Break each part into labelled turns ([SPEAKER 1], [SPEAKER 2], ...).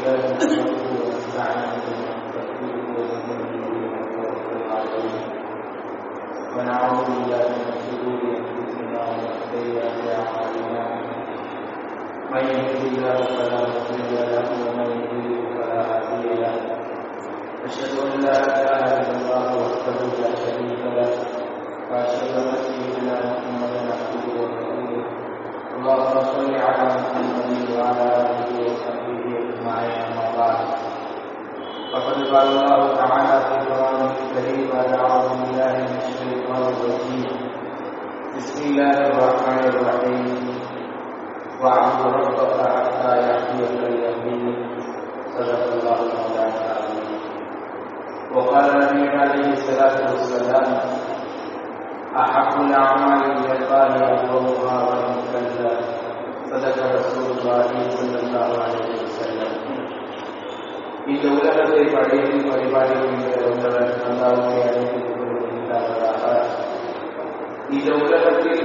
[SPEAKER 1] لله نحمده ونستعينه ونستغفره ونتوكل عليه ونعوذ بالله من شرور انفسنا ومن سيئات اعمالنا من يهده الله فلا مضل له ومن يضلل فلا هادي له أشهد أن لا إله إلا الله وحده لا شريك له وأشهد أن سيدنا محمدا عبده ورسوله اللهم صل على محمد وعلى آله وصحبه أجمعين أما بعد فقد قال الله تعالى في قرآنه الكريم بعد أعوذ بالله من الشيطان الرجيم بسم الله الرحمن الرحيم واعبد ربك حتى يأتيك اليقين صدق الله مولانا العظيم وقال النبي عليه الصلاة والسلام أحب الأعمال إلى الله أدومها وإن كلا صدق رسول الله صلى الله عليه وسلم இந்த உலகத்தை படைத்து பரிபாலிக்கின்ற ஒருவர் அல்லாஹ்வை அறிந்து கொள்கின்றார்களாக இந்த உலகத்தில்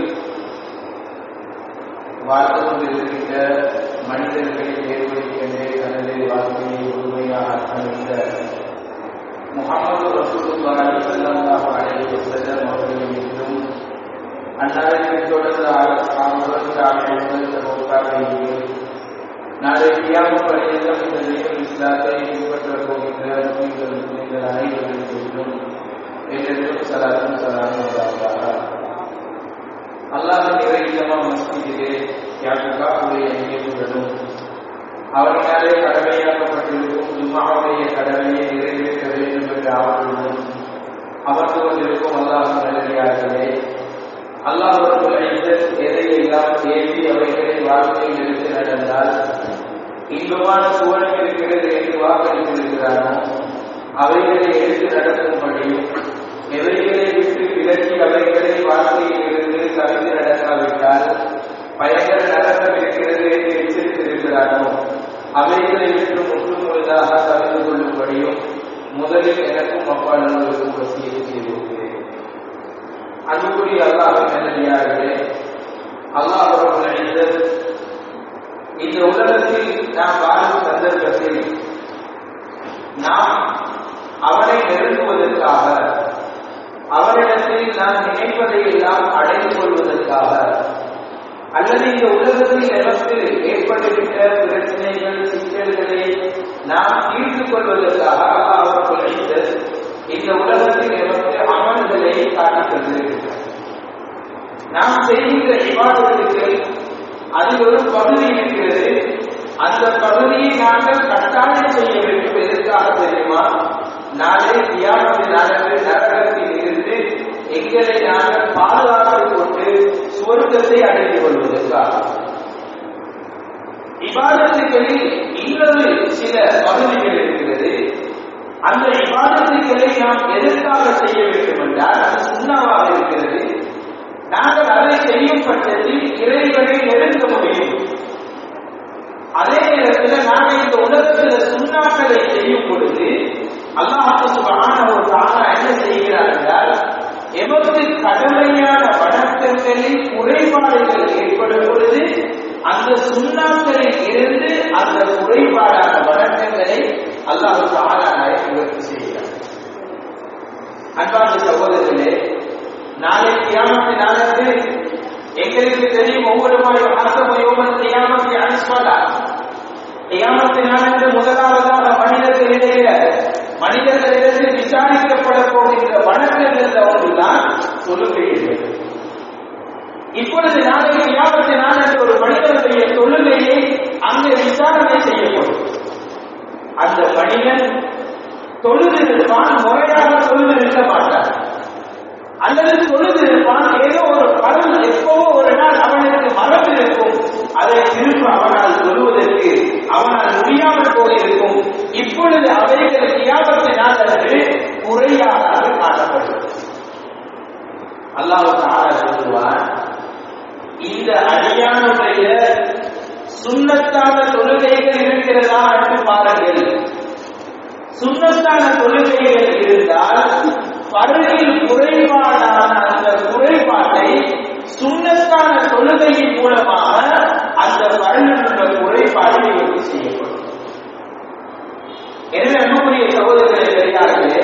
[SPEAKER 1] வாழ்ந்து கொண்டிருக்கின்ற மனிதர்களை தேர்வெடுக்கின்ற தனது வாழ்க்கையை முழுமையாக அர்ப்பணித்த முஹம்மது ரசூலுல்லாஹி ஸல்லல்லாஹு அலைஹி வஸல்லம் அவர்கள் மீதும் அன்னாரின் தொடர்ந்து நாளை கியாமத் பரியந்தம் இந்த தீனுல் இஸ்லாத்தை பின்பற்றப் போகின்ற முஸ்லிம்கள் அனைவரின் மீதும் என்றென்றும் ஸலாத்தும் ஸலாமும் உண்டாவதாக. அல்லாஹ்வின் இறையில்லமா மஸ்ஜிதிலே யாத்துகாவுடைய எண்ணிக்கையுடனும் அவர்களாலே கடமையாக்கப்பட்டிருக்கும் ஜும்ஆவுடைய கடமையை நிறைவேற்ற வேண்டும் என்ற ஆவலுடன் அமர்ந்து கொண்டிருக்கும் அல்லாஹ்வின் நல்லடியார்களே, அல்லாஹ் ரப்புல் இஸ்ஸத் எதையெல்லாம் ஏற்றி அவைகளை வாழ்க்கையில் எடுத்து நடந்தால் இன்பமான சுவனம் இருக்கிறது என்று வாக்களித்திருக்கிறானோ அவைகளை எடுத்து நடக்கும்படியும் எவைகளை விட்டு விலக்கி அவைகளை வாழ்க்கையில் இருந்து தவிர்த்து நடக்காவிட்டால் பயங்கர நரகம் இருக்கிறது என்று எச்சரித்திருக்கிறானோ அவைகளை விட்டு முற்றுமுழுதாக தவிர்த்து கொள்ளும்படியும் முதலில் எனக்கும் அப்பாளர்களுக்கும் வசியத்தை செய்து கொள்கிறேன். அன்புக்குரிய அல்லாஹ்வின் நல்லடியார்களே, அல்லாஹ் ரப்புல் இஸ்ஸத் இந்த உலகத்தில் நாம் வாழும் சந்தர்ப்பத்தில் நாம் அவனை நெருங்குவதற்காக அவரிடத்தில் நாம் நினைப்பதை எல்லாம் அடைந்து கொள்வதற்காக அல்லது இந்த உலகத்தில் நமக்கு ஏற்படுகின்ற பிரச்சனைகள் சிக்கல்களை நாம் தீர்த்து கொள்வதற்காக அல்லாஹ் ரப்புல் இஸ்ஸத் இந்த உலகத்தில் நமக்கு அமல்களை காட்டிக் கொண்டிருக்கிறார். நாம் செய்கின்ற இபாதத்துக்கு அதில் ஒரு பகுதி இருக்கிறது. அந்த பகுதியை நாங்கள் கட்டாயம் செய்ய வேண்டும். எதற்காக தெரியுமா? நாளை கியாமத் நாளன்று நரகத்தில் இருந்து எங்களை நாங்கள் பாதுகாத்துக் கொண்டு சுவர்க்கத்தை அடைந்து கொள்வதற்காக. இபாதத்துகளில் இன்னொரு சில பகுதிகள் இருக்கிறது. அந்த இபாதத்துகளை நாம் எதற்காக செய்ய வேண்டும் என்றால் அது சுன்னாவாக இருக்கிறது. நாங்கள் அதை செய்யும் பட்சத்தில் இறைவனை நெருங்க முடியும். அதே நேரத்தில் நாங்கள் இந்த உலகத்தில் சுன்னாக்களை செய்யும் பொழுது அல்லாஹ் சுப்ஹானஹு வ தஆலா என்ன செய்கிறார் என்றால் எமக்கு கடமையான வணக்கங்களில் குறைபாடுகள் ஏற்படும் பொழுது அந்த சுன்னாக்களில் இருந்து அந்த குறைபாடான வணக்கங்களை அல்லாஹ் தஆலா நிவர்த்தி செய்கிறார். அன்பார்ந்த சகோதரர்களே, நாளை கியாமத் நாளன்று எங்களுக்கு தெரியும் ஒவ்வொரு யோமன் கியாமத் அன்ஸ்வலா கியாமத் நாளன்று முதலாவதாக மனிதர்களிடத்தில் விசாரிக்கப்பட போகின்ற வணக்கங்கள் ஒன்றுதான் தொழுகை. இப்பொழுது நாளை கியாமத் நாளன்று ஒரு மனிதனுடைய தொழுகையை அங்கே விசாரணை செய்யப்படும். அந்த மனிதன் தொழுதிருப்பான், முறையாக தொழுதிருக்க மாட்டான். அல்லது தொழுதிருப்பான், ஏதோ ஒரு பலன் எப்பவோ ஒரு நாள் அவனுக்கு மறந்து இருக்கும். அதை திரும்ப அவனால் தொழுவதற்கு அவனால் முடியாமல் போயிருக்கும். இப்பொழுது அவைகள் கியாமத் நாளன்று குறையாக காணப்படும். அல்லாஹ் தஆலா சொல்லுவான், இந்த அடியானுடைய சுன்னத்தான தொழுகைகள் இருக்கிறதா என்று பாருங்கள். சுன்னத்தான தொழுகைகள் இருந்தால் பருவில் குறைபாடான அந்த குறைபாட்டை சுன்னத்தான தொழுகையின் மூலமாக அந்த பருவில் உள்ள குறைபாடு நிவர்த்தி செய்யப்படும். எனவே அன்புக்குரிய சகோதரர்களை பெரியார்களே,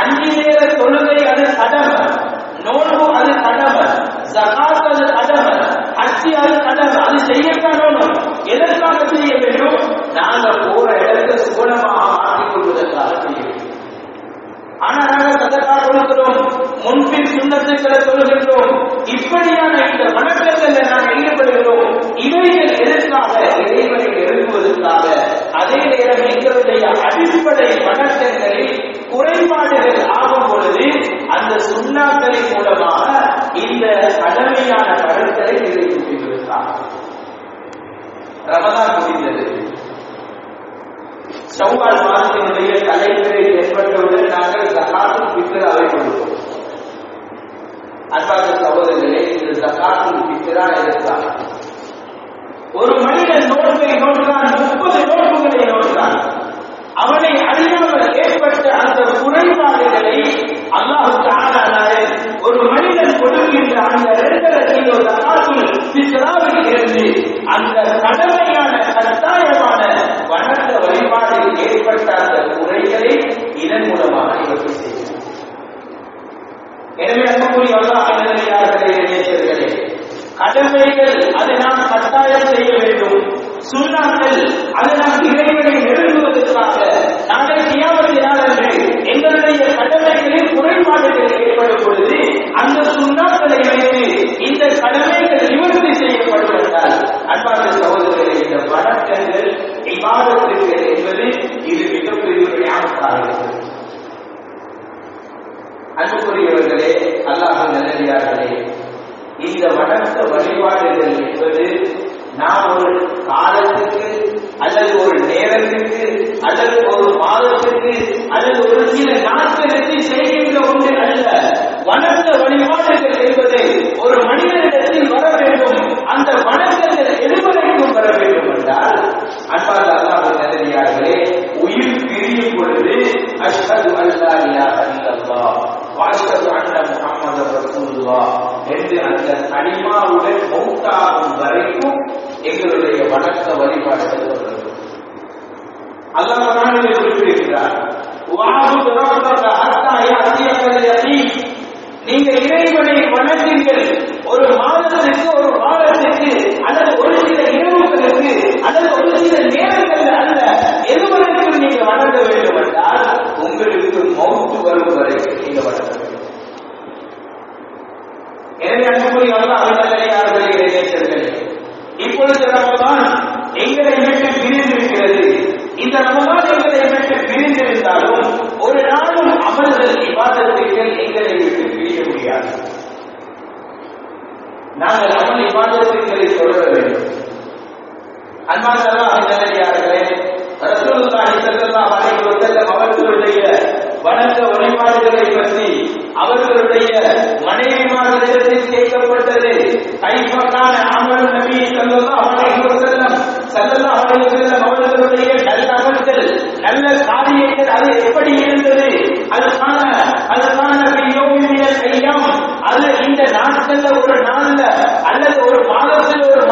[SPEAKER 1] 5 நேர தொழுகை அது கடமை, நோன்பு அது கடமை, ஜகாத் அது கடமை, ஹஜ் அது கடமை. அது செய்யத்தான் வேணும். எதற்காக செய்ய வேண்டும்? நாங்க போற இடத்தை சுகமாக மாற்றிக் கொள்வதற்காக செய்ய வேண்டும். ஆனா நாங்கள் சதகா கொடுக்கிறோம், முன்பின் சுண்ணத்துக்களை சொல்லுகின்றோம், இப்படியான இந்த வணக்கங்கள்ல நாங்கள் ஈடுபடுகிறோம். இவைகள் எதற்காக? இறைவனை நெருங்குவதற்காக. அதே நேரம் எங்களுடைய அடிப்படை வணக்கங்களில் குறைபாடுகள் ஆகும் பொழுது அந்த சுண்ணாக்களின் மூலமாக இந்த கடமையான கருத்தரை நிறைவேற்றுவதற்காக. ரமலான் முடிந்தது. ஷவ்வால் மாதத்தினுடைய தலைப்பிறை ஏற்பட்டவுடன் நாங்கள் ஜகாத்துல் ஃபித்ராவை கொடுத்தோம். அன்பார்ந்த சகோதரர்களே, இந்த ஜகாத்துல் ஃபித்ரா இருக்கிறார். ஒரு மனிதன் நோன்பை நோற்றான், 30 நோன்புகளை நோற்றான். அவனை அறியாமல் ஏற்பட்ட அந்த குறைபாடுகளை அல்லாஹ் தஆலா ஒரு மனிதன் கொடுக்கின்ற அந்த 2.5 கிலோ ஜகாத்துல் ஃபித்ராவில் இருந்து அந்த கடமையான கட்டாயமான வணக்க வழிபாடில் ஏற்பட்ட அந்த குறைகளை இதன் மூலமாக நிவர்த்தி செய்கிறார். எனவே அன்புக்குரிய அல்லாஹ்வின் நல்லடியார்களே, நேசர்களே, கடமைகள் அதை நாம் கட்டாயம் செய்ய வேண்டும். சுன்னாக்கள் அதை நாம் இறைவனை நெருங்குவதற்காக நாளை கியாமத் நாளன்று எங்களுடைய கடமைகளில் குறைபாடுகள் ஏற்படும் பொழுது அந்த சுன்னாக்களை வைத்து இந்த கடமைகள் நிவர்த்தி செய்யப்படுவதால் அன்பார்ந்த சகோதரர்களே, இந்த வணக்கங்கள் இபாதத்துகள் என்பது இது மிகப்பெரிய ஞாபகமாக. அன்புக்குரியவர்களே, அல்லாஹ்வின் நல்லடியார்களே, இந்த வணக்க வழிபாடுகள் என்பது நாம் ஒரு காலத்துக்கு அல்லது ஒரு நேரத்துக்கு அல்லது ஒரு மாதத்துக்கு அல்லது ஒரு சில நாட்களுக்கு செய்கின்ற ஒன்று அல்ல. வணக்க வழிபாடுகள் என்பது ஒரு மனிதனிடத்தில் வர வேண்டும். அந்த வணக்கங்கள் எதுவரைக்கும் வர வேண்டும் என்றால், அன்பார்ந்த அல்லாஹ்வின் நல்லடியார்களே, உயிர் பிரியும் பொழுது அஷ்ஹது அல்லா இலாஹ இல்லல்லாஹ் வ அஷ்ஹது அன்ன முஹம்மதர் ரசூலுல்லாஹ் என்று அந்த கலிமாவுடன் மௌத்தாகும் வரைக்கும் எங்களுடைய வணக்க வழிபாடுகள் வருகிறது. அல்லாஹ் குர்ஆனிலே குறிப்பிடுகிறார், வஅபுது ரப்பக ஹத்தா யஅதியகல் யகீன். நீங்க இறைவனை வணங்குங்கள். ஒரு மாதத்திற்கு, ஒரு வாரத்திற்கு அல்லது ஒரு சில இரவுகளுக்கு அல்லது ஒரு சில நேரங்கள் அல்ல, எதுவரைக்கும் நீங்க வணங்க வேண்டும் என்றால் உங்களுக்கு மௌத்து வரும் வரைக்கும் நீங்க வணங்க வேண்டும். எனவே அன்புக்குரிய அல்லாஹ்வின் நல்லடியார்களே, நேசர்களே, இப்பொழுது ரமலான் எங்களை விட்டு பிரிந்திருக்கிறது. இந்த ரமலான் எங்களை விட்டு பிரிந்திருந்தாலும் ஒரு நாளும் அமல்கள் இபாதத்துகள் எங்களை விட்டு பிரிய முடியாது. நாங்கள் அமல் இபாதத்துகளை தொடர வேண்டும். அன்பார்ந்த அல்லாஹ்வின் நல்லடியார்களே, ரசூலுல்லாஹி ஸல்லல்லாஹு அலைஹி வஸல்லம் அவர்களுடைய வணக்க வழிபாடுகளை பற்றி அவர்களுடைய மனைவிமார்களிடத்தில் கேட்கப்பட்டது. கைஃபகான அமல் நபி ஸல்லல்லாஹு அலைஹி வஸல்லம் அவர்களுடைய நல்ல அமல்கள், நல்ல காரியங்கள் அது எப்படி இருந்தது? அதுக்கான அது இந்த நாட்கள்ல ஒரு நாள்ல அல்லது ஒரு மாதத்தில் ஒரு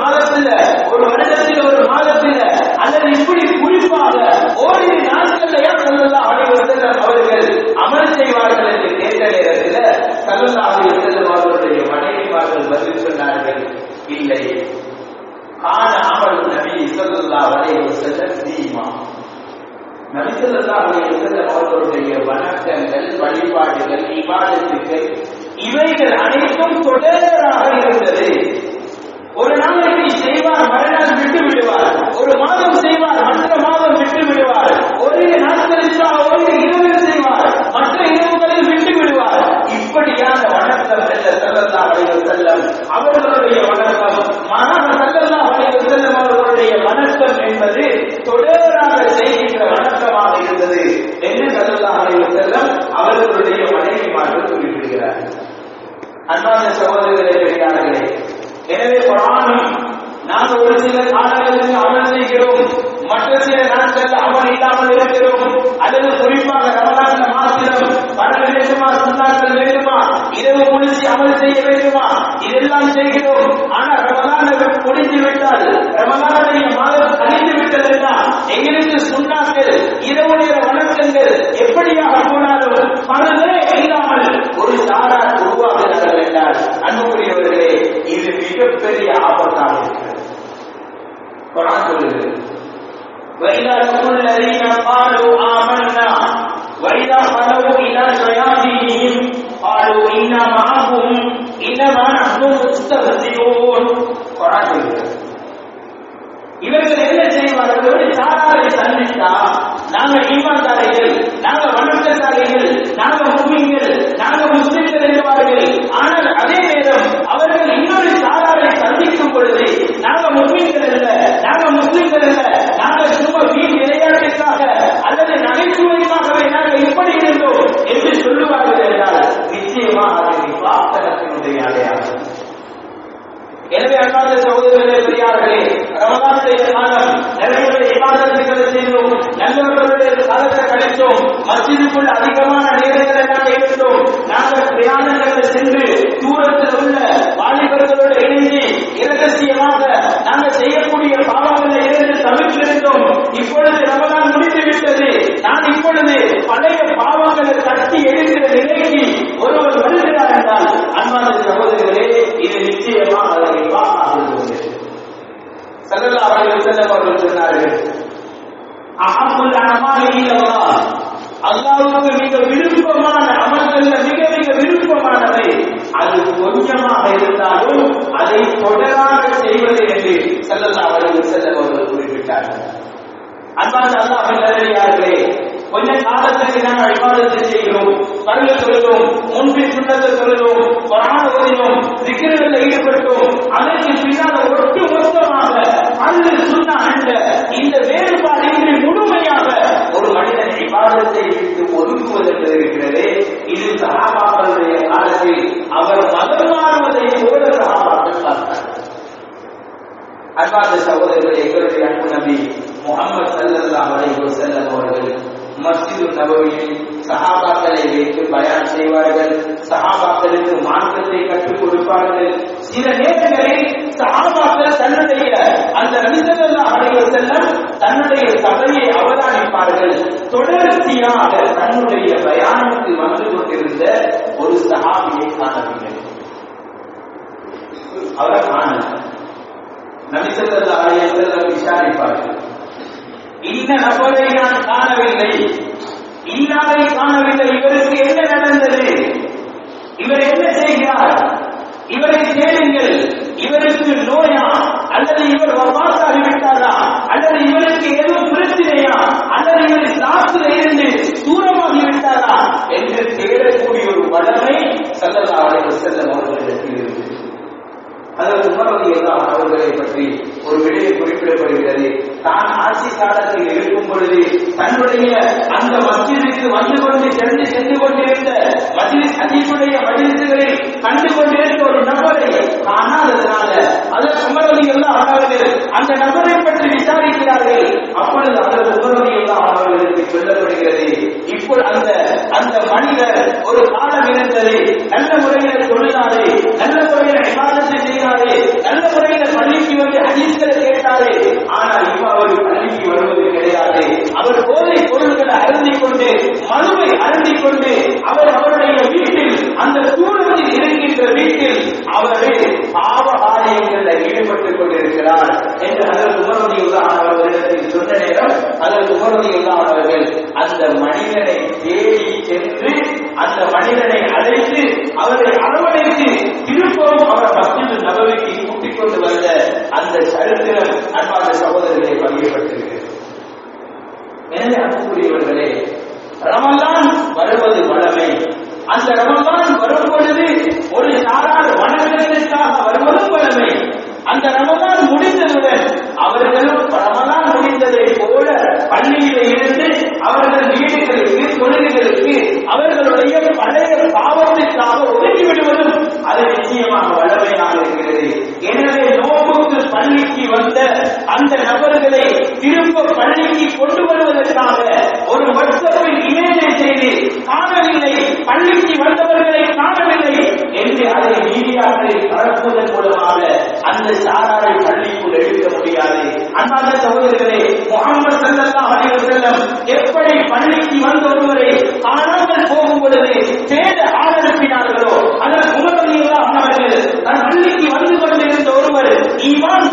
[SPEAKER 1] வருடத்தில் ஒரு மாதத்தில் அல்லது இப்படி குறிப்பாக ஓரிரு நாட்கள்லயா ஸல்லல்லாஹு அலைஹி வஸல்லம் அவர்கள் அமல் செய்வார்கள் என்று கேட்ட நேரத்தில் ஸல்லல்லாஹு அலைஹி வஸல்லம் அவர்களுடைய மனைவிமார்கள் பதில் சொன்னார்கள், இல்லை, கான அமல் நபி ஸல்லல்லாஹு அலைஹி வஸல்லம் தீமா. நபி ஸல்லல்லாஹு அலைஹி வஸல்லம் அவர்களுடைய வணக்கங்கள், வழிபாடுகள், இபாதத்துகள் இவைகள் அனைத்தும் தொடராக இருந்தது. ஒரு நாளைக்கு செய்வார், மறுநாள் விட்டு விடுவார். ஒரு மாதம் செய்வார், மற்ற மாதம் விட்டு விடுவார். ஒரு நாட்களுக்கு ஒரு இரவில் செய்வார், மற்ற இரவுகளில் விட்டு விடுவார். இப்படியான வணக்கம் என்ற ஸல்லல்லாஹு அலைஹி வஸல்லம் அவர்களுடைய வணக்கம், மாறாக ஸல்லல்லாஹு அலைஹி வஸல்லம் அவர்களுடைய வணக்கம் என்பது தொடராக செய்கின்ற வணக்கமாக இருந்தது என்று ஸல்லல்லாஹு அலைஹி வஸல்லம் அவர்களுடைய மனைவிமார்கள் குறிப்பிடுகிறார். அன்பார்ந்த சகோதரர்களே, பெரியார்களே, எனவே குர்ஆனும் நாங்கள் ஒரு சில காலங்களுக்கு அமல் செய்கிறோம், மற்ற சில நாட்கள் அமல் இல்லாமல் இருக்கிறோம், அல்லது குறிப்பாக ரமலான் மாத்திரம் பரவ வேண்டுமா, சுன்னாக்கள் வேண்டுமா, இரவு முடிச்சு அமல் செய்ய வேண்டுமா, இதெல்லாம் செய்கிறோம். ஆனால் ரமலான் முடிந்து விட்டால், ரமலானுடைய மாதம் கழிந்து விட்டதுன்னா எங்களுக்கு சுன்னாக்கள் இரவு நேர இருக்கிறது. குர்ஆன் சொல்லுகிறது, وَإِذَا لَقُوا الَّذِينَ قَالُوا آمَنَّا وَإِذَا خَلَوْا إِلَى شَيَاطِينِهِمْ قَالُوا إِنَّا مَعَكُمْ إِنَّمَا نَحْنُ مُسْتَهْزِئُونَ. குர்ஆன் சொல்லுகிறது, இவர்கள் என்ன செய்வார்கள்? ஒரு சாராரை சந்தித்தா நாங்க ஈமான்தாரிகள், நாங்க வணக்கத்தாரிகள், நாங்க முஸ்லிம்கள், நாங்க முஸ்லிம்கள் என்பார்கள். ஆனால் அதே நேரம் அவர்கள் இன்னொரு சாராரை சந்திக்கும் பொழுது நாங்க முஸ்லிம்கள் அல்ல, நாங்க முஸ்லிம்கள் அல்ல, நாங்க சும்மா வீண் விளையாட்டுக்காக அல்லது நகைச்சுவைக்காகவே நாங்கள் இப்படி இருந்தோம் என்று சொல்லுவார்கள் என்றால் நிச்சயமா அது நிஃபாக்கினுடைய அடையாளம். எனவே அன்பார்ந்த சகோதரர்களே, பெரியார்களே, ரமலானுடைய காலம் நிறைய இபாதத்துகளை செய்தோம், நல்லவர்களுடைய காலத்தை கழித்தோம், மஸ்ஜிதுக்குள்ள அதிகமான நேரங்களை நாங்கள் இருந்தோம். நாங்கள் பிரயாணங்களை சென்று தூரத்தில் உள்ள வாலிபர்களோடு இணைந்து இரகசியமாக நாங்கள் செய்யக்கூடிய பாவங்களை இருந்து தவிர்த்திருந்தோம். இப்பொழுது ரமலான் முடிந்து விட்டது. நான் இப்பொழுது பழைய பாவங்களை தட்டி எடுக்கிற நிலைக்கு ஒருவர் வருகிறார் என்றால் அன்பார்ந்த சகோதரர்களே, இது நிச்சயமாக ஸல்லல்லாஹு அலைஹி வஸல்லம் அவர்கள் சொன்னார்கள், அஹப்புல் அமாலி இலல்லாஹ், அல்லாஹ்வுக்கு மிக விருப்பமான அமல்கள்ல மிக மிக விருப்பமானவை அது கொஞ்சமாக இருந்தாலும் அதை தொடராக செய்வது என்று ஸல்லல்லாஹு அலைஹி வஸல்லம் அவர்கள் குறிப்பிட்டார்கள். அன்பார்ந்த அல்லாஹ்வின் நல்லடியார்களே, கொஞ்ச காலத்துக்கு நாங்கள் இபாதத்தை செய்கிறோம், பருவ தொழுகிறோம், முன்பின் சுன்னத்தை தொழுகிறோம், குர்ஆன் ஓதினோம், திக்ருகளில் ஈடுபட்டோம். அதற்கு பின்னால் ஒட்டு மொத்தமாக அல்லது சுன்னா என்ற இந்த வேறுபாடு இன்று முழுமையாக ஒரு மனிதன் இபாதத்தை விட்டு ஒதுக்குவதற்கு இருக்கிறது. இது சஹாபாக்களுடைய காலத்தில் அவர் மதம் மாறுவதை போல சஹாபாக்கள் பார்த்தார்கள். அன்பார்ந்த சகோதரர்களே, எங்களுடைய அன்பு நபி முஹம்மது ஸல்லல்லாஹு அலைஹி வஸல்லம் அவர்கள் மஸ்ஜிது நபவியில் சஹாபாக்களை வைத்து பயான் செய்வார்கள், சஹாபாக்களுக்கு மார்க்கத்தை கற்றுக் கொடுப்பார்கள். சில நேரங்களில் சஹாபாக்கள் தன்னுடைய அந்த நபி ஸல்லல்லாஹு அலைஹி வஸல்லம் தன்னுடைய சபையை அவதானிப்பார்கள். தொடர்ச்சியாக தன்னுடைய பயானுக்கு வந்து கொண்டிருந்த ஒரு சஹாபியை காணவில்லை. அவர் காணல. நபி ஸல்லல்லாஹு அலைஹி வஸல்லம் விசாரிப்பார்கள், இந்த நபரை நான் காணவில்லை, இன்னாரை காணவில்லை, இவருக்கு என்ன நடந்தது, இவர் என்ன செய்கிறார், இவரை தேடுங்கள், இவருக்கு நோயா அல்லது இவர் வஃபாத்தாகிவிட்டாரா அல்லது இவருக்கு ஏதோ பிரச்சனையா அல்லது இவர் இஸ்லாத்தில் இருந்து தூரமாகிவிட்டாரா என்று தேடக்கூடிய ஒரு வளமை ஸல்லல்லாஹு அலைஹி வஸல்லம் அவர்களிடத்தில் இருந்தது. அதற்கு உமர் ரலியல்லாஹு அன்ஹு அவர்களை பற்றி ஒரு விடயம் குறிப்பிடப்படுகிறது. தான் ஆட்சி காலத்தில் இருக்கும் பொழுது தன்னுடைய அந்த மஸ்ஜிதுக்கு வந்து கொண்டு சென்று கொண்டிருந்த மஜ்லிஸ் ஹதீஸுடைய மஜ்லிஸ்களில் கண்டு கொண்டிருந்த ஒரு நபரை காணாததனால அதற்கு உமர் ரலியல்லாஹு அன்ஹு அவர்கள் அந்த நபரை பற்றி விசாரிக்கிறார்கள். அப்பொழுது அதற்கு உமர் ரலியல்லாஹு அன்ஹு அவர்களுக்கு சொல்லப்படுகிறது, இப்பொழுது அந்த மனிதர் ஒரு காலம் இருந்தது, நல்ல முறையில் தொழிலாளி, நல்ல முறையில் இபாதத்தை செய்கிறாரே, நல்ல முறையில் பள்ளிக்கு வந்து ஹதீஸ்களை கேட்டாரே, ஆனால் இப்ப அவர் பள்ளிக்கு வருவது கிடையாது. அவர் போதை பொருள்களை அருந்திக் கொண்டு மதுவை அருந்திக் கொண்டு அவர் அவருடைய வீட்டில் அந்த தூரத்தில் இருக்கின்ற வீட்டில் அவரே பாவ காரியங்களில் ஈடுபட்டுக் கொண்டிருக்கிறார் என்று அதற்கு உமர் ரலியல்லாஹு அன்ஹு அவர்களிடத்தில் சொன்ன நேரம் அதற்கு உமர் ரலியல்லாஹு அன்ஹு அவர்கள் அந்த மனிதனை தேடி சென்று அந்த மனிதனை அழைத்து அவரை அரவணைத்து திருப்பவும் அவர் மஸ்ஜிது நபவிக்கு கூட்டிக் கொண்டு வந்த அந்த சரித்திரம் அன்பார்ந்த சகோதரர்களே பதியப்பட்டிருக்கிறது. எனவே அன்புக்குரியவர்களே, ரமலான் வருவது வளமை. அந்த ரமலான் வரும் பொழுது ஒரு சாரார் வணக்கத்திற்காக வருவதும் வளமை. அந்த ரமலான் முடிந்ததுடன் அவர்களும் ரமலான் முடிந்ததை போல பள்ளியிலே இருந்து அவர்கள் வீடுகளுக்கு தொழில்களுக்கு அவர்களுடைய பழைய பாவத்திற்காக ஒதுக்கி விடுவதும் அது நிச்சயமாக வல்லமையாக இருக்கிறது. எனவே நோம்புக்கு பள்ளிக்கு வந்த அந்த நபர்களை திரும்ப பள்ளிக்கு கொண்டு வருவதற்காக ஒரு வாட்ஸ்அப்பில் இமேஜை செய்து காணவில்லை, பள்ளிக்கு வந்தவர்களை காணவில்லை என்று அதை மீடியாக்களில் பரப்புவதன் மூலமாக அந்த சாராரை பள்ளிக்குள் எடுக்க முடியாது. அன்பார்ந்த சகோதரர்களே, முஹம்மது ஸல்லல்லாஹு அலைஹி வஸல்லம் எப்படி பள்ளிக்கு வந்த ஒருவரை காணாமல் போகும் பொழுது தேட ஆரம்பினார்களோ அதற்கு உமர் ரலியல்லாஹு அன்ஹு அவர்கள் தன் பள்ளிக்கு வந்து கொண்டிருந்த ஒருவர் ஈமான்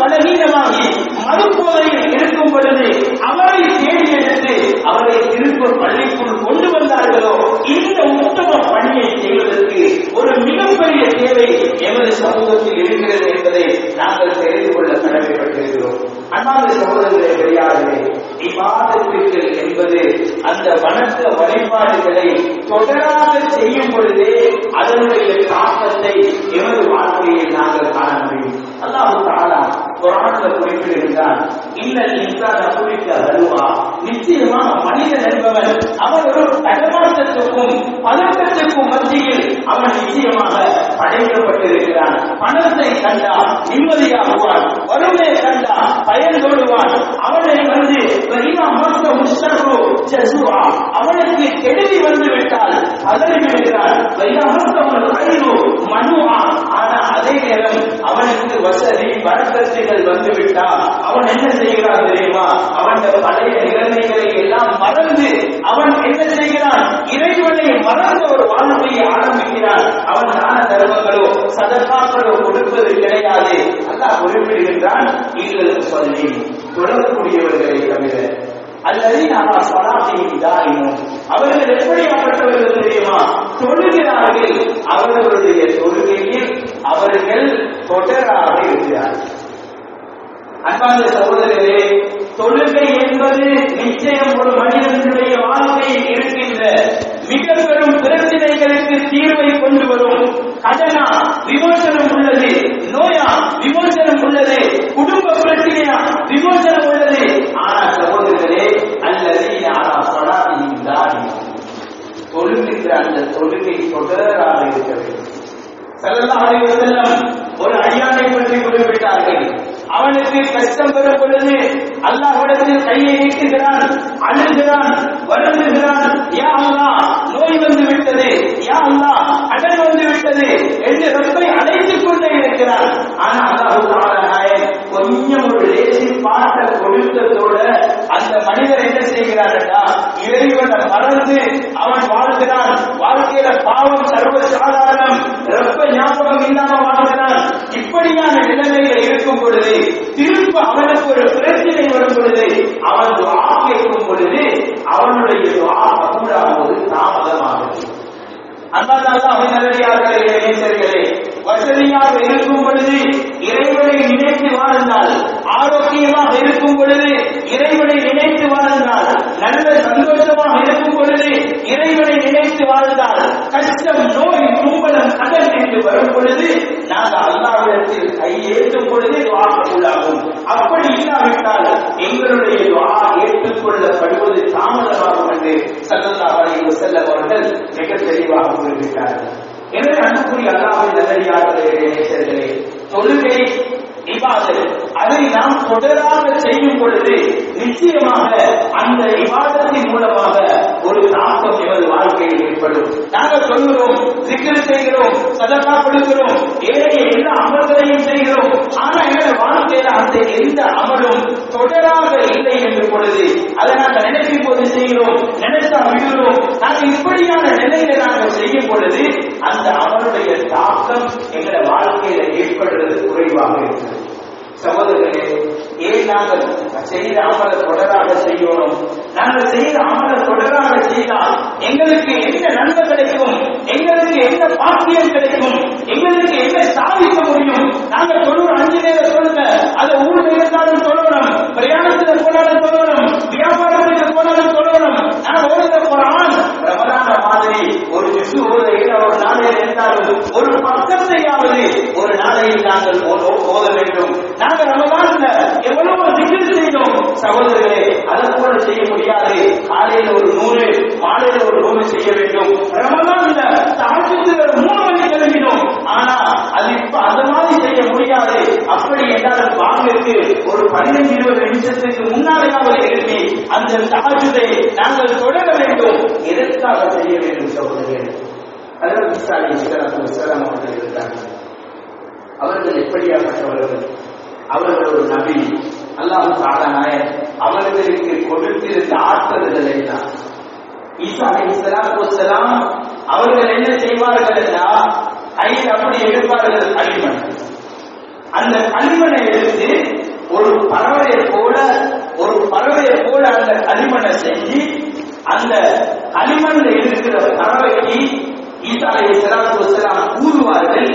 [SPEAKER 1] நாங்கள் தெரிந்து கொள்ள கடமைப்பட்டிருக்கிறோம். அன்பார்ந்த சகோதரர்களே, பெரியார்களே, இபாதத்துக்கள் என்பது அந்த வணக்க வழிபாடுகளை தொடராக செய்யும் பொழுதே அதனுடைய தாக்கத்தை எமது வாழ்க்கையில் நாங்கள் காண முடியும். அல்லாஹ் தஆலா குர்ஆனில் குறிப்பிடுகிறார், இன்னல் இன்சான குலிக ஹலுவா, நிச்சயமாக மனிதன் என்பவன் அவன் ஒரு தடமாற்றத்துக்கும் பதட்டத்திற்கும் மத்தியில் அவன் நிச்சயமாக படைக்கப்பட்டிருக்கிறான். பணத்தை கண்டா நிம்மதியாகுவான், வறுமையை கண்டா பயன் கொள்வான். அவனை வந்து அவனுக்கு கெடுதி வந்து விட்டால் பதறிவிடுகிறான். ஆனா அதே நேரம் அவனுக்கு வசதி வரக்கத்துகள் வந்துவிட்டால் அவன் என்ன செய்கிறான் தெரியுமா? அவன் பழைய நிலைமைகளை எல்லாம் மறந்து அவன் என்ன செய்கிறான்? இறைவனை மறந்த ஒரு வாழ்க்கையை ஆரம்பிக்கிறான். அவன் தான தர்மங்களோ சதகாக்களோ கொடுப்பது கிடையாது. அல்லாஹ் குறிப்பிடுகின்றான், ஈழல் சொல்லி தொடரக்கூடியவர்களை தவிர அல்லது அவர்கள் எப்படியாப்பட்டவர்கள் தெரியுமா? தொழுகிறார்கள். அவர்களுடைய தொழுகையில் அவர்கள் தொடராக இருக்கிறார்கள். அன்பார்ந்த சகோதரர்களே, தொழுகை என்பது நிச்சயம் ஒரு மனிதனுடைய வாழ்க்கையில் இருக்கின்ற மிக பெரும் பிரச்சனைகளுக்கு தீர்வை கொண்டு வரும். கடனா விமோசனம் உள்ளது, நோயா விமோசனம் உள்ளது, குடும்ப பிரச்சனையா விமோசனம் உள்ளது. ஆனா சகோதரர்களே, அல்லது தொழுகின்ற அந்த தொழுகை தொடராக இருக்க வேண்டும். ஸல்லல்லாஹு அலைஹி வஸல்லம் ஒரு அடியானை பற்றி குறிப்பிட்டார்கள். அவனுக்கு கஷ்டம் வரும் பொழுது அல்லாஹ்விடத்தில் கையை நீட்டுகிறான், அழுகிறான், வருந்துகிறான். யா அல்லாஹ், நோய் வந்து விட்டது, யா அல்லாஹ் கடன் வந்து விட்டது என்று ரப்பை அழைத்துக் கொண்டே இருக்கிறான். ஆனா அல்லாஹ் தஆலா கொஞ்சம் ஒரு லேசி பாட்ட கொடுத்ததோட அந்த மனிதர் என்ன செய்கிறான்? இறைவனை மறந்து அவன் வாழ்கிறான். வாழ்க்கையில பாவம் சர்வ சாதாரணம், ரப்ப ஞாபகம் இல்லாம வாழ்கிறான். இப்படியான நிலைமையில இருக்கும் பொழுது திரும்ப அவனுக்கு ஒரு பிரச்சனை வரும் பொழுது அவன் துஆ கேட்கும் பொழுது அவனுடைய துஆ கபூலாவது தாமதமாகிறது. அல்லாஹ்வின் நல்லடியார்களே, நேசர்களே, வசதியாக இருக்கும் பொழுது இறைவனை நினைத்து வாழ்ந்தால், ஆரோக்கியமாக இருக்கும் பொழுது இறைவனை நினைத்து வாழ்ந்தால், நல்ல சந்தோஷமாக இருக்கும் பொழுது இறைவனை நினைத்து வாழ்ந்தால், கஷ்டம், நோய், துன்பம், கடன் என்று வரும் பொழுது நாங்கள் அல்லாஹ்விடத்தில் கையேற்றும் பொழுது துஆ கபூலாகும். அப்படி இல்லாவிட்டால் எங்களுடைய துஆ ஏற்றுக்கொள்ளப்படுவது தாமதமாகும் என்று ஸல்லல்லாஹு அலைஹி வஸல்லம் அவர்கள் மிக தெளிவாக குறிப்பிட்டார்கள். எனவே அன்புக்குரிய அல்லாஹ்வின் நல்லடியார்களே, நேசர்களே, தொழுகை இபாதத், அதை நாம் தொடராக செய்யும் பொழுது நிச்சயமாக அந்த இபாதத்தின் மூலமாக ஒரு தாக்கம் எமது வாழ்க்கையில் ஏற்படும். நாங்கள் சொல்கிறோம், சிக்கல் செய்கிறோம், சதகா கொடுக்கிறோம், ஏனைய எல்லா அமல்களையும் செய்கிறோம். ஆனா எங்கள் வாழ்க்கையில அந்த எந்த அமலும் தொடராக இல்லை என்று பொழுது அதை நாங்கள் நினைக்கும் போது செய்கிறோம், நினைத்தா விடுகிறோம். நாங்கள் இப்படியான நிலையில நாங்கள் செய்யும் பொழுது அந்த அமலுடைய தாக்கம் எங்களை வாழ்க்கையில ஏற்படுறது குறைவாக இருக்கிறது. சகோதரர்களே, ஏன் நாங்கள் செய்த அமல தொடராக செய்யணும்? நாங்கள் செய்த அமல தொடராக செய்தால் எங்களுக்கு என்ன நன்மை கிடைக்கும்? எங்களுக்கு என்ன பாக்கியம் கிடைக்கும்? எங்களுக்கு என்ன சாதிக்க முடியும்? நாங்கள் தொழுற 5 நேர தொழுக, அதை ஊர்ல இருந்தாலும் சொல்லணும், பிரயாணத்தில் போனாலும் சொல்லணும், வியாபாரத்தில் போனாலும் சொல்லணும். நான் ஓடுகிற குர்ஆன் ரமலான மாதிரி ஒரு ஜுஸு ஓதையில் ஒரு நாளையில் இருந்தாலும் ஒரு பக்கத்தையாவது ஒரு நாளையில் நாங்கள் ஓத வேண்டும். நாங்கள் ரமலான்ல எவ்வளவு திக்ர் செய்தோம் சகோதரர்களே, அதை கூட செய்ய முடியாது. காலையில் ஒரு 100, மாலையில் ஒரு 100 செய்ய வேண்டும். ரமலான்ல தஹஜ்ஜுதுல 3 மணி கிளம்பினோம். ஆனா அது இப்ப அந்த மாதிரி செய்ய முடியாது. அப்படி என்றால் வாங்கிற்கு ஒரு 15-20 நிமிஷத்துக்கு முன்னாலேயாவது எழுப்பி அந்த தஹஜ்ஜுதை நாங்கள் தொடர வேண்டும். எதற்காக செய்ய வேண்டும் சகோதரர்களே? ஹஜ்ரத் ஈசா அலைஹிஸ்ஸலாம் அவர்கள் இருந்தார்கள். அவர்கள் எப்படியாப்பட்டவர்கள்? அவர்கள் ஒரு நபி. அல்லாஹ் தஆலா அவர்களுக்கு கொடுத்திருந்த ஆற்றல்கள் என்ன? ஈசா அலைஹிஸ்ஸலாம் அவர்கள் என்ன செய்வார்கள் என்றால், கையில் அப்படி எடுப்பார்கள் களிமண். அந்த களிமண்ணை எடுத்து ஒரு பறவையை போல அந்த களிமண்ணை செஞ்சு அந்த களிமண்ல இருக்கிற பறவைக்கு
[SPEAKER 2] ஈசா அலைஹிஸ்ஸலாத்து வஸ்ஸலாம் கூறுவார்கள்,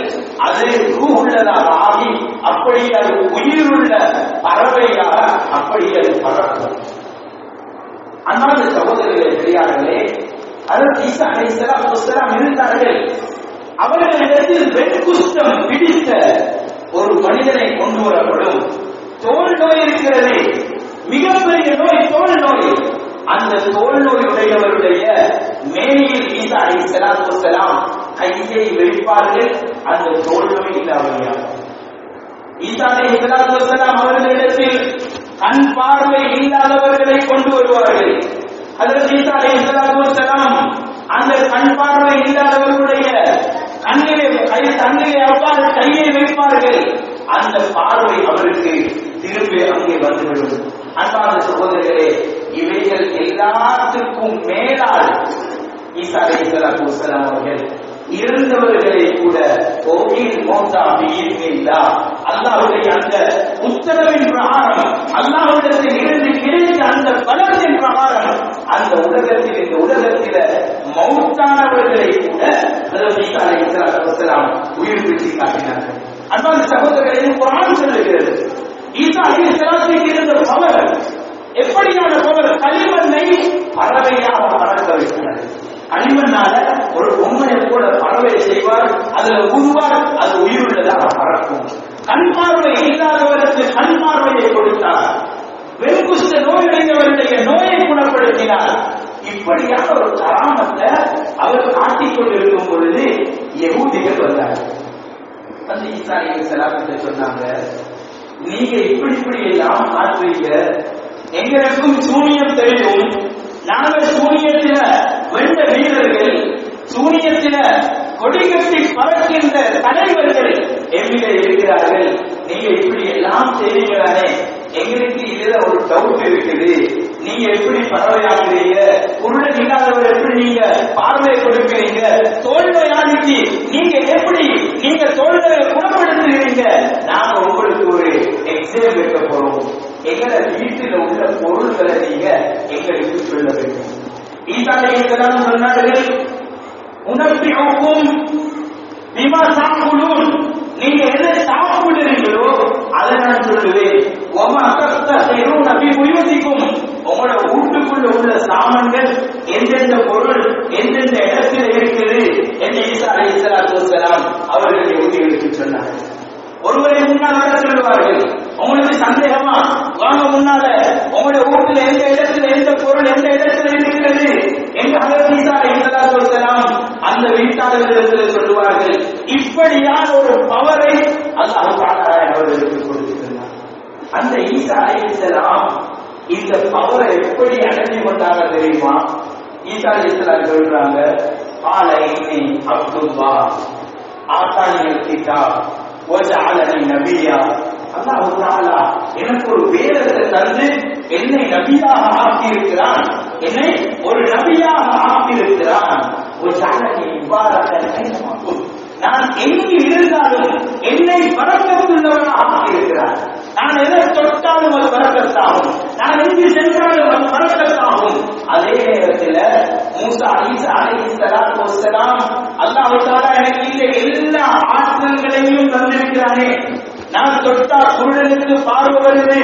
[SPEAKER 2] அது ரூஹுள்ளதாக ஆகி அப்படியே அது உயிருள்ள பறவையாக அப்படியே அது பறக்கும். அன்பார்ந்த சகோதரர்களே, பெரியார்களே, அதற்கு ஈசா அலைஹிஸ்ஸலாத்து வஸ்ஸலாம் இருந்தார்கள். அவர்களிடத்தில் வெண்குஷ்டம் பிடித்த ஒரு மனிதனை கொண்டு வரப்படும். தோல் நோய் இருக்கிறது, மிகப்பெரிய நோய், தோல் நோய். அந்த தோல் நோய் உடையவருடைய மேனியில் ஈசா அலைஹிஸ்ஸலாத்து வஸ்ஸலாம் கையை வைப்பார்கள். அந்த தோல் நோய் இல்லாமையா. ஈசா அலைஹிஸ்ஸலாத்து வஸ்ஸலாம் அவர்களிடத்தில் கண் பார்வை இல்லாதவர்களை கொண்டு வருவார்கள். அதற்கு ஈசா அலைஹிஸ்ஸலாத்து வஸ்ஸலாம் அந்த கண் பார்வை இல்லாதவர்களுடைய கண்ணிலே அவ்வாறு கையை வைப்பார்கள். அந்த பார்வை அவருக்கு திரும்பி அங்கே வந்துவிடும். அன்பார்ந்த சகோதரர்களே, இவைகள் எல்லாத்துக்கும் மேலால் ஈசா அலைஹிஸ்ஸலாத்து வஸ்ஸலாம் அவர்கள் இருந்தவர்களை கூட அல்லாஹ்வுடைய அந்த உத்தரவின் பிரகாரம், அல்லாஹ்விடத்தில் இருந்து கிடைத்த அந்த பலத்தின் பிரகாரம் அந்த உலகத்தில், இந்த உலகத்தில மௌத்தானவர்களை கூட ஈசா அலைஹிஸ்ஸலாத்து வஸ்ஸலாம் உயிர்ப்பித்து காட்டினார்கள். அன்பான சகோதரர்களை, குர்ஆன் சொல்லுகிறது, ஈசா அலைஹிஸ்ஸலாத்துக்கு இருந்த பவர் எப்படியான பவர்? களிமண்ணை பறவையாக பறக்க வைக்கிறார். களிமண்ணால ஒரு பொம்மையை போல பறவை செய்வார், அதுல ஊதுவார், அது உயிருள்ளதாக பறக்கும். கண் பார்வை இல்லாதவருக்கு கண் பார்வையை கொடுத்தார். வெண்குஷ்ட நோயுடையவருடைய நோயை குணப்படுத்தினார். இப்படியாக ஒரு கராமத்தை அவர் காட்டிக் கொண்டிருக்கும் பொழுது யகூதிகள் வந்தார்கள். வந்து ஈசா அலைஹிஸ்ஸலாம் சொன்னாங்க, நீங்க இப்படி எல்லாம் ஆற்றுவீங்க, எங்களுக்கும் சூனியம் தெரியும், நாங்கள் சூனியத்தில வெண்ட வீரர்கள், சூனியத்தில கொடிகட்டி பறக்கின்ற தலைவர்கள் எவ்விட இருக்கிறார்கள், நீங்க இப்படி எல்லாம் செய்வீங்களானே, எங்களுக்கு இதுல ஒரு டவுட் இருக்குது, நீங்க எப்படி பறவையாகிறீங்க, குருடன் இல்லாதவர் எப்படி நீங்க பார்வையை கொடுக்கிறீங்க, தோல்நோயாளிக்கு நீங்க எப்படி நீங்க தோல்நோயை குணப்படுத்துகிறீங்க, நாங்க உங்களுக்கு ஒரு எக்ஸாம் வைக்க போறோம், எங்களை வீட்டில் உள்ள பொருள்களை நீங்க எங்களுக்கு சொல்ல வேண்டும். ஈசா அலைஹிஸ்ஸலாம் சொன்னார்கள், உனப்பிக்கும் பிமா சாக்குலூன், நீங்க எதை சாப்பிடுறீங்களோ அதை நான் சொல்லுவேன். உங்களோட வீட்டுக்குள்ள உள்ள சாமான்கள் எந்தெந்த பொருள் எந்தெந்த இடத்தில் இருக்குது என்று ஈசா அலைஹிஸ்ஸலாத்து வஸ்ஸலாம் அவர்கள் யகூதிகளுக்கு சொன்னார்கள். ஒருவரை முன்னால் வர சொல்லுவார்கள், உங்களுக்கு சந்தேகமா, வாங்க முன்னால உங்களுடைய வீட்டுல எந்த இடத்துல எந்த பொருள் எந்த இடத்துல இருக்கிறது என்று ஹஜ்ரத் ஈசா அலைஹிஸ்ஸலாத்து வஸ்ஸலாம் அந்த வீட்டாளர்களிடத்தில் சொல்லுவார்கள். இப்படியான ஒரு பவரை அல்லாஹ் தஆலா அவர்களுக்கு கொடுத்திருந்தார். அந்த ஈசா அலைஹிஸ்ஸலாம் இந்த பவரை எப்படி அடைந்து கொண்டாங்க தெரியுமா? ஈசா அலைஹிஸ்ஸலாம் சொல்றாங்க, قال إني عبد الله آتاني الكتاب وجعلني نبيا. அல்லாஹ் தஆலா எனக்கு ஒரு வேதத்தை தந்து என்னை நபியாக ஆக்கி இருக்கிறான், என்னை ஒரு நபியாக ஆக்கி இருக்கிறான். وجعلني مباركا أينما كنت, நான் எங்கு இருந்தாலும் என்னை பரக்கத்துள்ளவனாக ஆக்கி இருக்கிறான். நான் எதை தொட்டாலும் அது பரக்கத்தாகும், நான் எங்கு சென்றாலும் அது பரக்கத்தாகும். அதே நேரத்தில் மூசா ஈசா அலைஹிஸ்ஸலாத்து வஸ்ஸலாம் அல்லாஹ் தஆலா எனக்கு இந்த எல்லா ஆற்றல்களையும் தந்திருக்கிறானே, நான் தொட்டா குருடனுக்கு பார்வை வருது,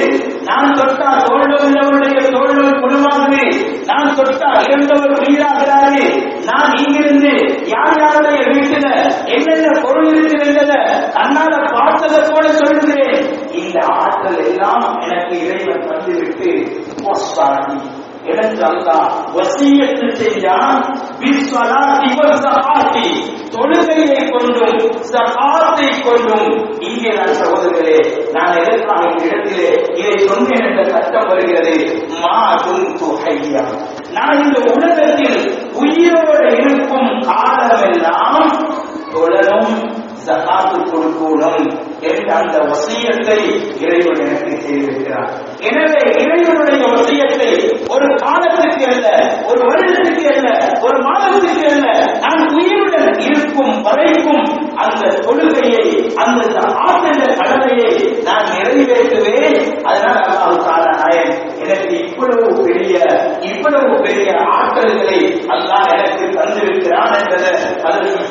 [SPEAKER 2] நான் தொட்டா தோல்நோயுள்ளவருடைய தோல்நோய் குணமாகுது, நான் தொட்டா இறந்தவர் உயிராகிறாரு, நான் இங்கிருந்து யார் யாருடைய வீட்டில என்னென்ன பொருள் இருக்கிறது தன்னால பார்த்ததை போல சொல்லுகிறேன். இந்த ஆற்றல் எல்லாம் எனக்கு இறைவன் தந்துவிட்டு எனக்கு அல்லாஹ் வசியத்து செஞ்சான், தொழுகையை கொண்டும் ஸகாத்தை கொண்டும். இங்கே நான் சகோதரர்களே, நான் எதற்காக இந்த இடத்திலே இதை சொன்னேன் என்ற சட்டம் வருகிறது. மா குன்து ஹய்யா, நான் இந்த உலகத்தில் உயிரோடு இருக்கும் காலமெல்லாம் தொழணும், ஸகாத்து கொடுக்கணும் என்ற அந்த வசியத்தை இறைவன் எனக்கு செய்திருக்கிறார். எனவே இறைவனுடைய வசியத்தை ஒரு காலத்துக்கு அல்ல, ஒரு வருடத்துக்கு அல்ல, ஒரு மாதத்துக்கு அல்ல, நான் உயிருடன் இருக்கும் வரைக்கும் அந்த தொழுகையை, அந்த ஆற்றல் கடமையை நான் நிறைவேற்றுவேன். அதனால் அல்லாஹ் தஆலா நாயன் எனக்கு இவ்வளவு பெரிய ஆற்றல்களை அல்லாஹ் எனக்கு தந்திருக்கிறான் என்பதை அதற்கு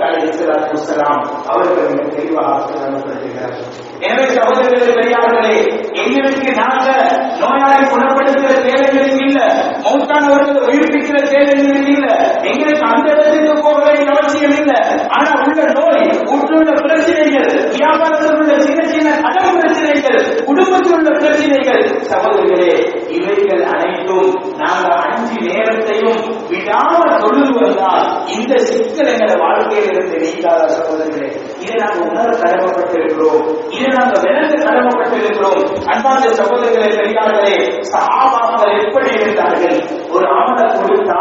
[SPEAKER 2] வேண்டிய அவசியம் இல்லை. ஆனா உள்ள நோய், உள்ள பிரச்சனைகள், வியாபாரத்தில் உள்ள சின்ன சின்ன கடன் பிரச்சனைகள், குடும்பத்தில் உள்ள பிரச்சனைகள், சகோதரர்களே, இவைகள் அனைத்தும் நாங்கள் 5 நேரத்தையும் விடாமல் தொழுது வந்தால் இந்த சிக்கல் எங்களை வாழ்க்கையில் இருந்து நீங்காத சகோதரர்களே. இதை நாங்கள் உணர கடமைப்பட்டிருக்கிறோம், இதை நாங்கள் விளங்க கடமைப்பட்டிருக்கிறோம். அன்பார்ந்த சகோதரர்களே, பெரியார்களே, சஹாபாக்கள் எப்படி இருந்தார்கள்? ஒரு அமலை கொடுத்தா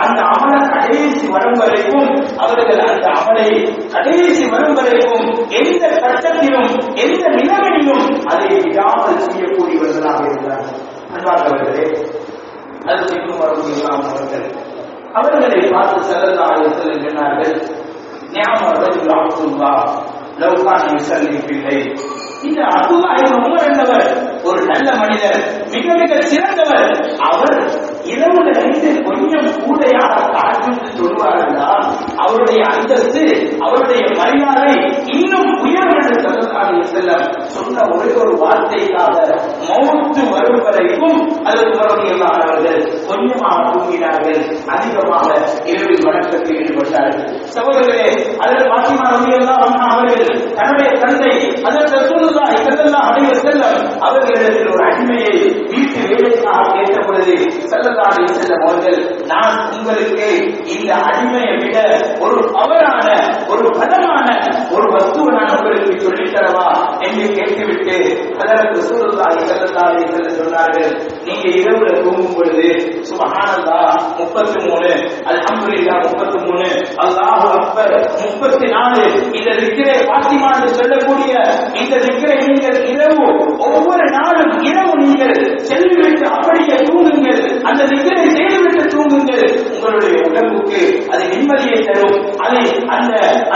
[SPEAKER 2] அந்த அமலை கடைசி வரும் வரைக்கும் அவர்கள் அந்த அமலை கடைசி வரும் வரைக்கும் எந்த கட்டத்திலும் எந்த நிலைமையிலும் அதை விடாமல் செய்யக்கூடியவர்களாக இருந்தார்கள். அன்பார்ந்தவர்களே, அது அவர்கள் அவர்களை பார்த்து ஸல்லல்லாஹு அலைஹி வஸல்லம் சொன்னார்கள், நிஅம ரஜுல் அப்துல்லாஹ் லவ் கான யுஸல்லி ஃபில் லைல். இந்த அப்துல்லாஹ் இப்னு உமர் என்பவர் ஒரு நல்ல மனிதர், மிக மிக சிறந்தவர். அவர் இரவுல இருந்து கொஞ்சம் கூடையாக காற்று சொல்வார்கள், அவருடைய அந்தஸ்து, அவருடைய மரியாதை இன்னும் உயரும் என்று ஸல்லல்லாஹு அலைஹி வஸல்லம் சொன்ன ஒரு வார்த்தைக்காக மௌத்து வரும் வரைக்கும் அதற்கு அவர்கள் கொஞ்சமாக தூங்கினார்கள், அதிகமாக இரவில் வணக்கத்தில் ஈடுபட்டார்கள். சகோதரர்களே, அதில் பாத்திமா ரலியல்லாஹு அன்ஹா அவர்கள் தன்னுடைய தந்தை அதற்கு ரசூலுல்லாஹி ஸல்லல்லாஹு அலைஹி வஸல்லம் அவர்களிடத்தில் ஒரு அடிமையை வீட்டு வேலைக்காக கேட்ட பொழுது ஸல்லல்லாஹு அலைஹி வஸல்லம் அவர்கள், நான் உங்களுக்கு இந்த அடிமையை விட ஒரு பவரான, ஒரு பலமான ஒரு வஸ்துவை நான் உங்களுக்கு சொல்லித் தரவா என்று கேட்டுவிட்டு அதற்கு ரசூலுல்லாஹி ஸல்லல்லாஹு அலைஹி வஸல்லம் சொன்னார்கள், நீங்க இரவுல தூங்கும் பொழுது சுப்ஹானல்லாஹ் 33, அல்ஹம்துலில்லாஹ் 33, அல்லாஹு அக்பர் 34, இந்த திக்ரை பாத்திமா என்று சொல்லக்கூடிய இந்த திக்ரை நீங்கள் இரவு ஒவ்வொரு நாளும் இரவு நீங்கள் செல்லிவிட்டு அப்படியே தூங்குங்கள், அந்த திக்ரை செய்துவிட்டு தூங்குங்கள். உங்களுடைய உடம்புக்கு அது நிம்மதியை தரும், அதை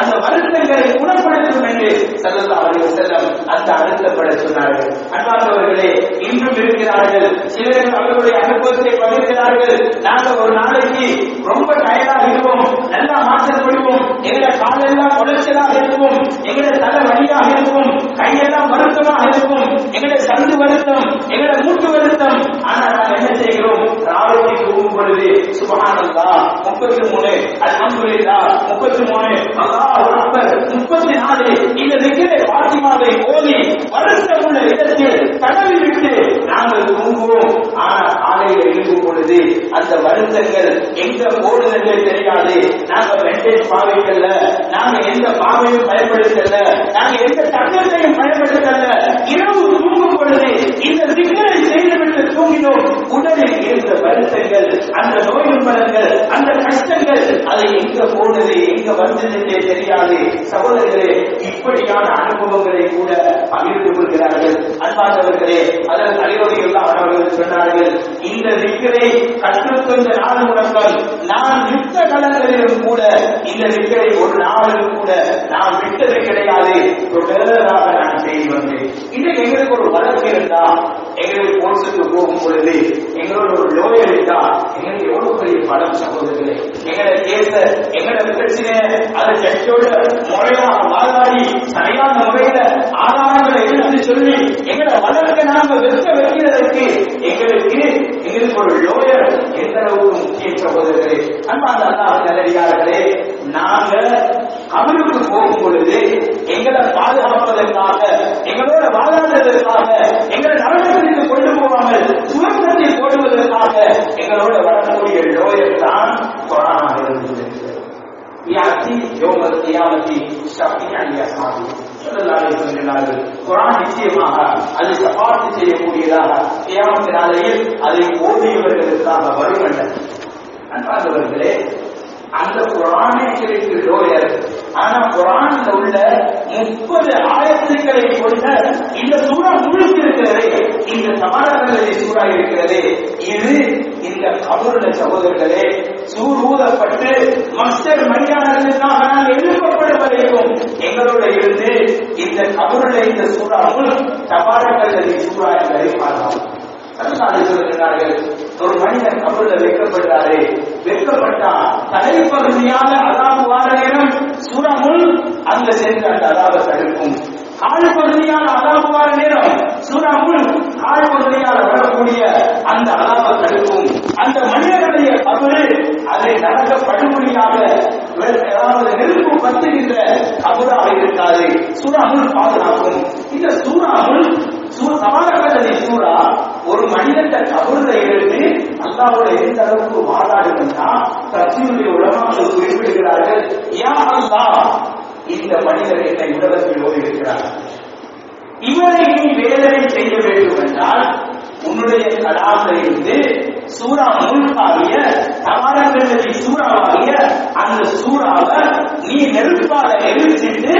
[SPEAKER 2] அந்த வருத்தங்களை குணப்படுத்தும் என்று ஸல்லல்லாஹு அலைஹி வஸல்லம் அந்த அழுத்தப்பட சொன்னார்கள். அன்பார்ந்தவர்களே, இன்றும் இருக்கிறார்கள் சிலர்கள் அவர்களுடைய அனுபவத்தை பகிர்கிறார்கள். நாங்கள் ஒரு நாளைக்கு ரொம்ப டயர்டாக இருப்போம், நல்லா மாற்றம் கொடுப்போம், எங்களை காலெல்லாம் உழைச்சலாக இருக்கும், எங்களை தலை வலியாக இருக்கும், கையெல்லாம் வருத்தமாக இருக்கும், எங்களை சந்து வருத்தம், எங்களை மூட்டு வருத்தம். ஆனால் நாங்கள் என்ன செய்கிறோம்? ராவிலே தூங்கும் பொழுது சுப்ஹானல்லாஹ் 33, அல்ஹம்துலில்லாஹ் 33, அல்லாஹு அக்பர் 34, இந்த திக்ரை பாத்திமாவை ஓதி வருத்தமுள்ள இடத்தில் தடவி விட்டு நாங்கள் தூங்குவோம். ஆனால் காலையில் எழுந்தும் பொழுது அந்த வருத்தங்கள் எங்க போடுதலே தெரியாது. நாங்க மெண்டேஜ் பாவைக்கல்ல, நாங்க எந்த பாவையும் பயன்படுத்தல, நாங்க எந்த தங்கத்தையும் பயன்படுத்தல. இரவு தூங்கும் பொழுது இந்த திக்ரை செய்துவிட்டு தூங்கினோம். உடலில் இருந்த வருத்தங்கள், அந்த நோயின் பலன்கள், அந்த கஷ்டங்கள் அது எங்க போனது எங்க வந்ததே தெரியாது. சகோதரர்களே, இப்படியான அனுபவங்களை கூட பகிர்ந்து கொள்கிறார்கள். அன்பார்ந்தவர்களே, அதற்கு அலிரலியல்லாஹு அவர்கள் சொன்னார்கள், இந்த திக்ரை கற்றுக்கொண்ட நாள் முழக்கம் நான் யுத்த களங்களிலும் கூட இந்த திக்ரை ஒரு நாளிலும் கூட நான் விட்டது கிடையாது, தொடர்பாக நான் செய்து வந்தேன். இன்னைக்கு எங்களுக்கு ஒரு வழக்கு இருந்தா, எங்களுக்கு கோர்ஸுக்கு போகும் பொழுது எங்களோட ஒரு லோயர் இருந்தா எங்களுக்கு எவ்வளவு பெரிய பலம் சகோதரர்களே. எங்களை கேச, எங்களை பிரச்சனை அதை ஜட்ஜோட முறையாக வாதாடி சரியான முறையில ஆதாரங்களை எடுத்து சொல்லி எங்களை வளர்க்க நாம வைக்கிறதற்கு எங்களுக்கு ஒரு லோயர் எந்த அளவுக்கு முக்கிய சகோதரர்களே. அன்பார்ந்த அல்லாஹ் நல்லடியார்களே, நாங்க கபருக்கு போகும் பொழுது எங்களை பாதுகாப்பதற்காக, எங்களோட வாதாடுவதற்காக, எங்களை நரகத்திற்கு கொண்டு போகாமல் சுவர்க்கத்தை போடுவதற்காக எங்களோட வரக்கூடிய லோயர் தான் குர்ஆனாக இருந்தது. குர்ஆன் நிச்சயமாக அது சபாத்து செய்யக்கூடியதாக கியாமத் நாளையில் அதை ஓதியவர்களுக்காக வருவல்ல. அன்பார்ந்தவர்களே, அந்த குர்ஆனே எங்களுக்கு லோயர். ஆனா குர்ஆன்ல உள்ள 30 ஆயத்துக்களை கொண்ட இந்த சூரா முழுக்க இருக்கிறதே, இந்த சமாதானங்களை சூறா இருக்கிறதே, இது இந்த கபருல சகோதரர்களே சூர் ஊதப்பட்டு மஸ்டர் மைதானத்திற்காக நாங்கள் எழுப்பப்படும் வரைக்கும் எங்களோட இருந்து இந்த கபருல இந்த சூறா முழு தபாரக்கல்லி சூறா என்பதை பார்க்கலாம். ஒரு மனிதன் கபருல வைக்கப்படுறாரு, வைக்கப்பட்டா தலைப்பகுதியான அதாபு வார நேரம் சூறா முழு அங்க சென்று அந்த அதாபை தடுக்கும். கால் பகுதியான அதாபு வார நேரம் சூறா முழு கால் பகுதியால் வரக்கூடிய அந்த அதாபை தடுக்கும். அந்த மனிதனுடைய கபரு அதை நடக்க படுகொலியாக அதாவது நெருப்பு பத்துகின்ற கபராக இருக்காது. சூரா முல்க் பாதுகாக்கும். இந்த சூரா முல்க் தபாரக்கல்லதி சூரா ஒரு மனிதன் கபூர்ல இருந்து அல்லாஹ்வோட எந்த அளவுக்கு வாதாடுதுன்னா தஃசீருடைய உலமாக்கள் குறிப்பிடுகிறார்கள், யா அல்லாஹ் இந்த மனிதர் என்னை உலகத்தில் ஓடி இருக்கிறார், இவரை நீ வேதனை செய்ய வேண்டும் என்றால் உன்னுடைய கலாமில் இருந்து சூரா முல்காகிய தபாரக்கல்லதி சூறாவாகிய அந்த சூறாவை நீ நெருப்பால எரிச்சிட்டு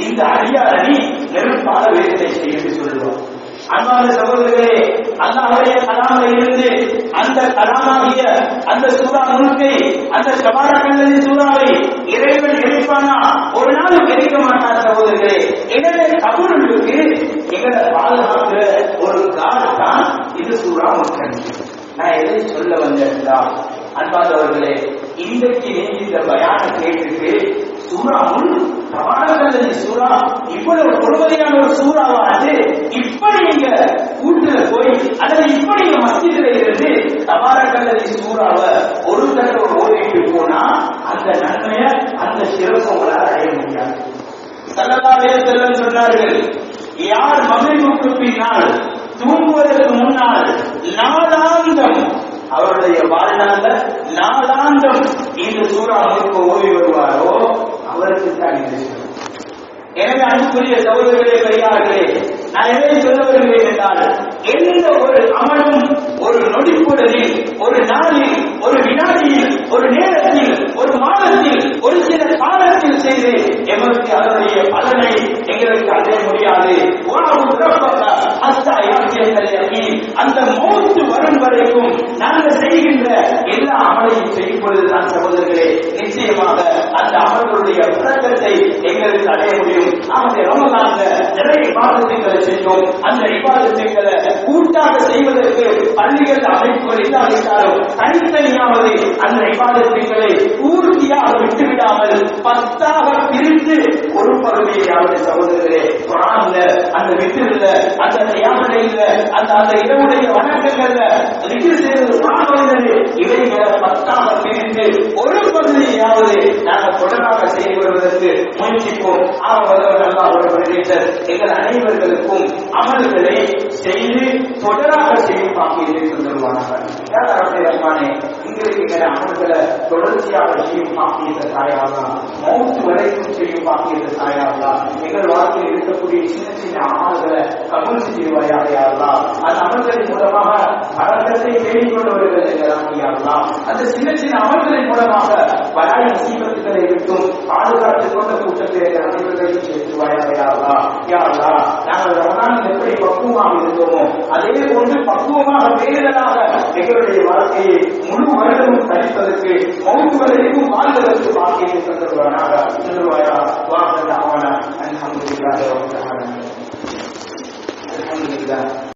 [SPEAKER 2] இந்த அடியாரை நெருப்பால வேதனை செய்ய சொல்லுவோம். அன்பான சகோதரர்களே, அல்லாஹ்வுடைய கலாமில் இருந்து அந்த கலாமாகிய அந்த சூரா முல்கை அந்த தபாரக்கல்லதி சூறாவை இறைவன் எரிப்பானா? ஒரு நாள் எரிக்க மாட்டார் சகோதரர்களே. எனவே கபூருக்கு எங்களை பாதுகாக்கிற ஒரு காடு தான் இது சூரா முல்கன். நான் எதை சொல்ல வந்தேன் அன்பாதவர்களே, இன்றைக்கு நீங்க இந்த பயான கேட்டுக்கு சூரா முல் தபாரக்கல்லதி சூரா இவ்வளவு பொறுமதியான ஒரு சூறாவானது இப்ப நீங்க கூட்டுல போய் அல்லது இப்ப நீங்க மஸ்ஜிதுல இருந்து தபாரக்கல்லதி சூறாவை ஒரு தடவை ஓடிட்டு போனா அந்த நன்மையை அந்த சிறப்பு உங்களால் அடைய முடியாது. ஸல்லல்லாஹு அலைஹி வஸல்லம் சொன்னார்கள், யார் மக்ரிபுக்கு பின்னால் தூங்குவதற்கு முன்னால் நாளாந்தம் அவருடைய வாழ்நாள்ல நாளாந்தம் இந்த சூரா முழுக்க ஓடி வருவாரோ அவருக்கு தான் இந்த விஷயம். எனவே அன்புக்குரிய சகோதரர்களே, பெரியார்களே, நான் எதை சொல்ல வருகிறேன் என்றால் எந்த ஒரு அமலும் ஒரு நொடிப்பொழுதில், ஒரு நாளில், ஒரு வினாடியில், ஒரு நேரத்தில், ஒரு மாதத்தில், ஒரு சில காலத்தில் செய்து எமக்கு அதனுடைய பலனை எங்களுக்கு அடைய முடியாது. அந்த மௌத்து வரும் வரைக்கும் நாங்கள் செய்கின்ற எல்லா அமலையும் செய்யும் பொழுதுதான் சகோதரர்களே நிச்சயமாக அந்த அமல்களுடைய விளக்கத்தை எங்களுக்கு அடைய முடியும். ஆகவே ரமலான்ல நிறைய இபாதத்துக்களை செஞ்சோம். அந்த இபாதத்துக்களை கூட்டாக செய்வதற்கு பள்ளிகள் அமைப்புகள் இல்லாவிட்டாலும் தனித்தனியாவது அந்த இபாதத்துக்களை பூர்த்தியாக விட்டுவிடாமல் 10ஆக பிரித்து ஒரு பகுதியாவது சகோதரர்களே குர்ஆன்ல அந்த விட்டுல அந்த தியாகங்கள்ல அந்த அந்த இரவுடைய வணக்கங்கள்ல திக்ர் செய்வது குர்ஆனிலே இவைகளை 10ஆக பிரித்து ஒரு பகுதியாவது நாங்கள் தொடராக செய்து வருவதற்கு முயற்சிப்போம். எங்கள் அனைவர்களுக்கும் அமல்களை செய்து தொடராக செய்யும் பாக்கியத்தை தந்துருவானாக. இங்கிருக்கிற அமல்களை தொடர்ச்சியாக செய்யும் பாக்கியத்தை தாயாகலாம், மௌத்து வரைக்கும் செய்யும் பாக்கியத்தை தாயாகலாம். எங்கள் வாழ்க்கையில் இருக்கக்கூடிய சின்ன சின்ன அமல்களை கபூல் செய்வாயாக யாரலாம். அந்த அமல்களின் மூலமாக பழக்கத்தை தேடிக்கொண்டவர்கள் எங்களாம். அந்த சின்ன சின்ன அமல்களின் மூலமாக பலாய முசீபத்துக்களை விட்டும் பாதுகாத்துக் கொண்ட கூட்டத்தை எங்கள் அனைவர்களையும் சேர்த்துவாயாக யாரா. நாங்கள் ரமலானில் எப்படி பக்குவமாக இருந்தோமோ அதே போன்று பக்குவமாக பேரிடலாக எங்களுடைய வாழ்க்கையை முழு வருடமும் கழிப்பதற்கு மௌத்து வரைக்கும் வாழ்வதற்கு பாக்கியத்தை தந்துருவாயாக. அல்ஹம்துலில்லாஹ்.